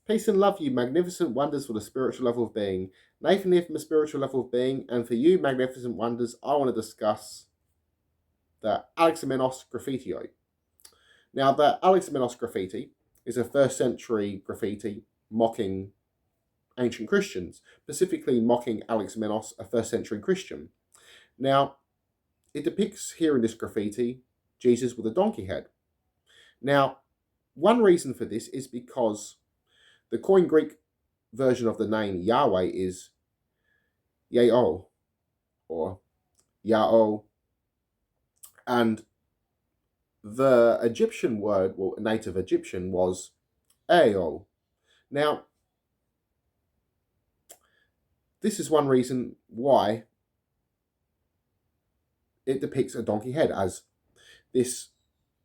Peace and love, you magnificent wonders for the spiritual level of being. Nathan here from the spiritual level of being, and for you magnificent wonders, I want to discuss the alexamenos graffitio. Now, the alexamenos graffiti is a first century graffiti mocking ancient Christians, specifically mocking Alexamenos, a first century Christian. Now, it depicts here in this graffiti Jesus with a donkey head. Now, one reason for this is because the Koine Greek version of the name Yahweh is Yao or Yao, and the Egyptian word, well, native Egyptian, was Ao. Now, this is one reason why it depicts a donkey head, as this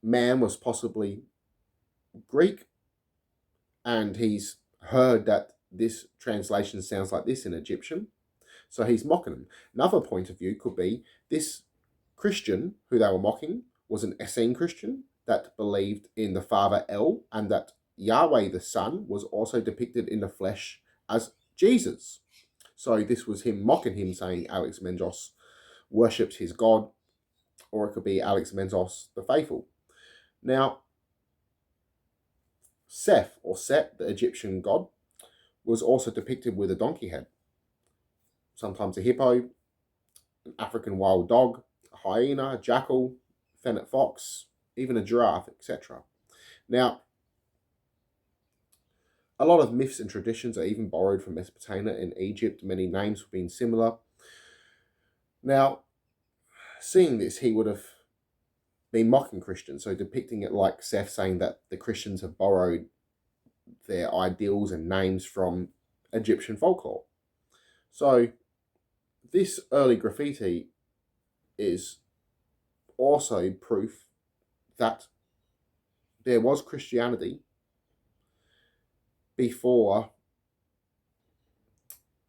man was possibly Greek, and he's heard that this translation sounds like this in Egyptian, so he's mocking him. Another point of view could be this Christian who they were mocking was an Essene Christian that believed in the Father El, and that Yahweh the Son was also depicted in the flesh as Jesus. So this was him mocking him, saying Alexamenos worships his God, or it could be Alexamenos the faithful. Now, Seth, or Set, the Egyptian god, was also depicted with a donkey head. Sometimes a hippo, an African wild dog, a hyena, a jackal, fennec fox, even a giraffe, etc. Now, a lot of myths and traditions are even borrowed from Mesopotamia and Egypt. Many names have been similar. Now, seeing this, he would have been mocking Christians, so depicting it like Seth, saying that the Christians have borrowed their ideals and names from Egyptian folklore. So this early graffiti is also proof that there was Christianity before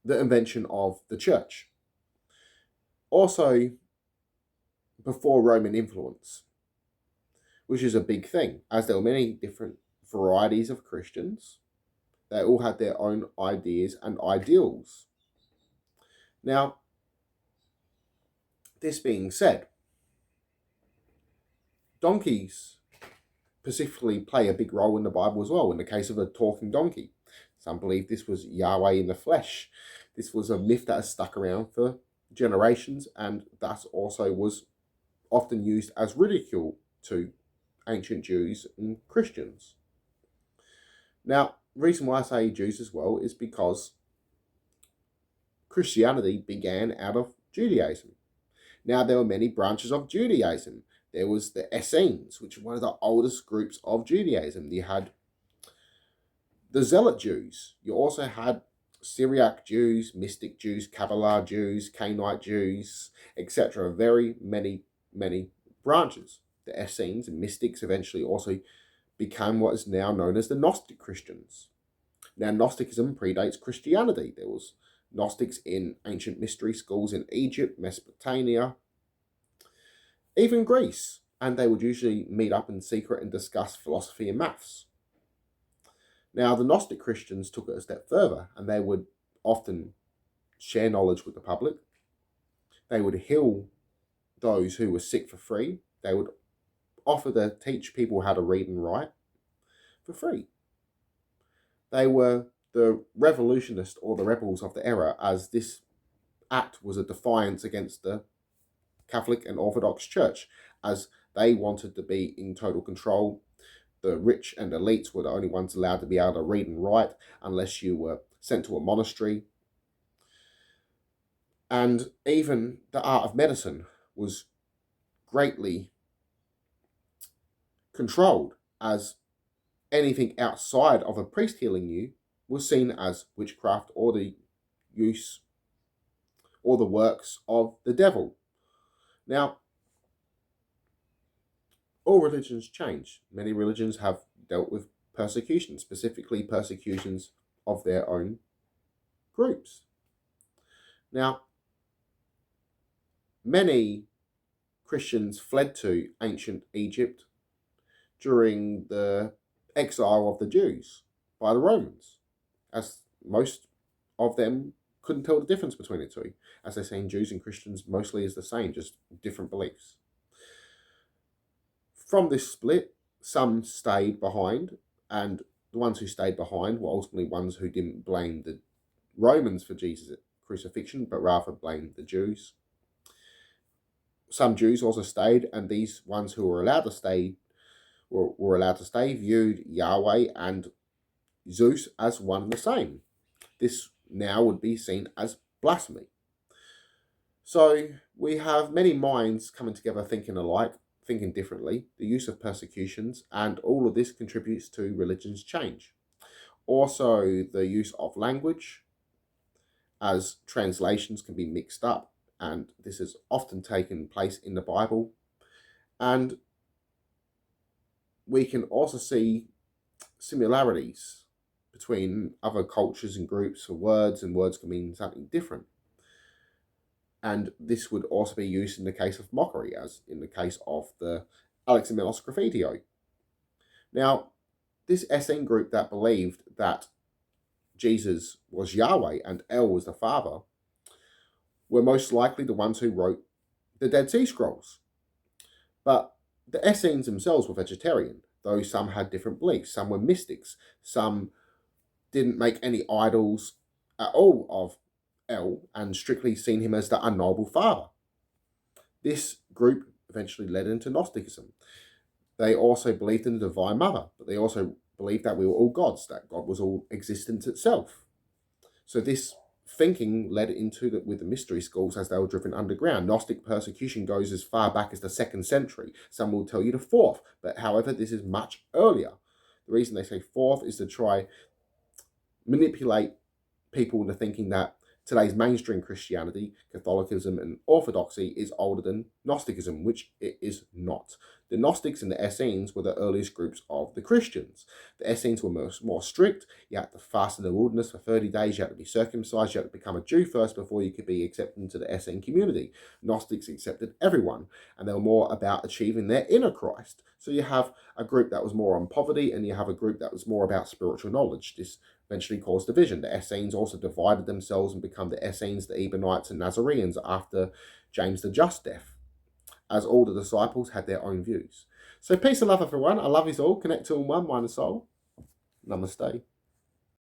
the invention of the church. Also before Roman influence, which is a big thing, as there were many different varieties of Christians. They all had their own ideas and ideals. Now, this being said, donkeys specifically play a big role in the Bible as well, in the case of a talking donkey. Some believe this was Yahweh in the flesh. This was a myth that has stuck around for generations, and thus also was often used as ridicule to ancient Jews and Christians. Now, the reason why I say Jews as well is because Christianity began out of Judaism. Now, there were many branches of Judaism. There was the Essenes, which were one of the oldest groups of Judaism. You had the Zealot Jews. You also had Syriac Jews, Mystic Jews, Kabbalah Jews, Canaanite Jews, etc. Very many branches. The Essenes and Mystics eventually also became what is now known as the Gnostic Christians. Now, Gnosticism predates Christianity. There was Gnostics in ancient mystery schools in Egypt, Mesopotamia, even Greece, and they would usually meet up in secret and discuss philosophy and maths. Now, the Gnostic Christians took it a step further, and they would often share knowledge with the public. They would heal those who were sick for free. They would offer to teach people how to read and write for free. They were the revolutionists or the rebels of the era, as this act was a defiance against the Catholic and Orthodox Church, as they wanted to be in total control. The rich and elites were the only ones allowed to be able to read and write unless you were sent to a monastery. And even the art of medicine was greatly controlled, as anything outside of a priest healing you was seen as witchcraft or the use or the works of the devil. Now, all religions change. Many religions have dealt with persecution, specifically persecutions of their own groups. Now, many Christians fled to ancient Egypt during the exile of the Jews by the Romans. as most of them couldn't tell the difference between the two, as they're saying Jews and Christians mostly is the same, just different beliefs. From this split, some stayed behind, and the ones who stayed behind were ultimately ones who didn't blame the Romans for Jesus' crucifixion, but rather blamed the Jews. Some Jews also stayed, and these ones who were allowed to stay viewed Yahweh and Zeus as one and the same. This now would be seen as blasphemy. So we have many minds coming together thinking alike, thinking differently, the use of persecutions, and all of this contributes to religion's change. Also, the use of language, as translations can be mixed up, and this has often taken place in the Bible. And we can also see similarities between other cultures and groups for words, and words can mean something different. And this would also be used in the case of mockery, as in the case of the alexamenos graffito. Now, this Essene group that believed that Jesus was Yahweh and El was the Father were most likely the ones who wrote the Dead Sea Scrolls. But the Essenes themselves were vegetarian, though some had different beliefs. Some were mystics. Some didn't make any idols at all of El and strictly seen him as the unknowable Father. This group eventually led into Gnosticism. They also believed in the Divine Mother, but they also believed that we were all gods, that God was all existence itself. So this thinking led into with the mystery schools as they were driven underground. Gnostic persecution goes as far back as the 2nd century. Some will tell you the 4th, but however, this is much earlier. The reason they say 4th is to try manipulate people into thinking that today's mainstream Christianity, Catholicism, and Orthodoxy is older than Gnosticism, which it is not. The Gnostics and the Essenes were the earliest groups of the Christians. The Essenes were more strict. You had to fast in the wilderness for 30 days. You had to be circumcised. You had to become a Jew first before you could be accepted into the Essene community. Gnostics accepted everyone, and they were more about achieving their inner Christ. So you have a group that was more on poverty, and you have a group that was more about spiritual knowledge. This eventually caused division. The Essenes also divided themselves and become the Essenes, the Ebionites, and Nazarenes after James the Just death, as all the disciples had their own views. So peace and love, everyone. I love you all. Connect to all one, mind and soul. Namaste.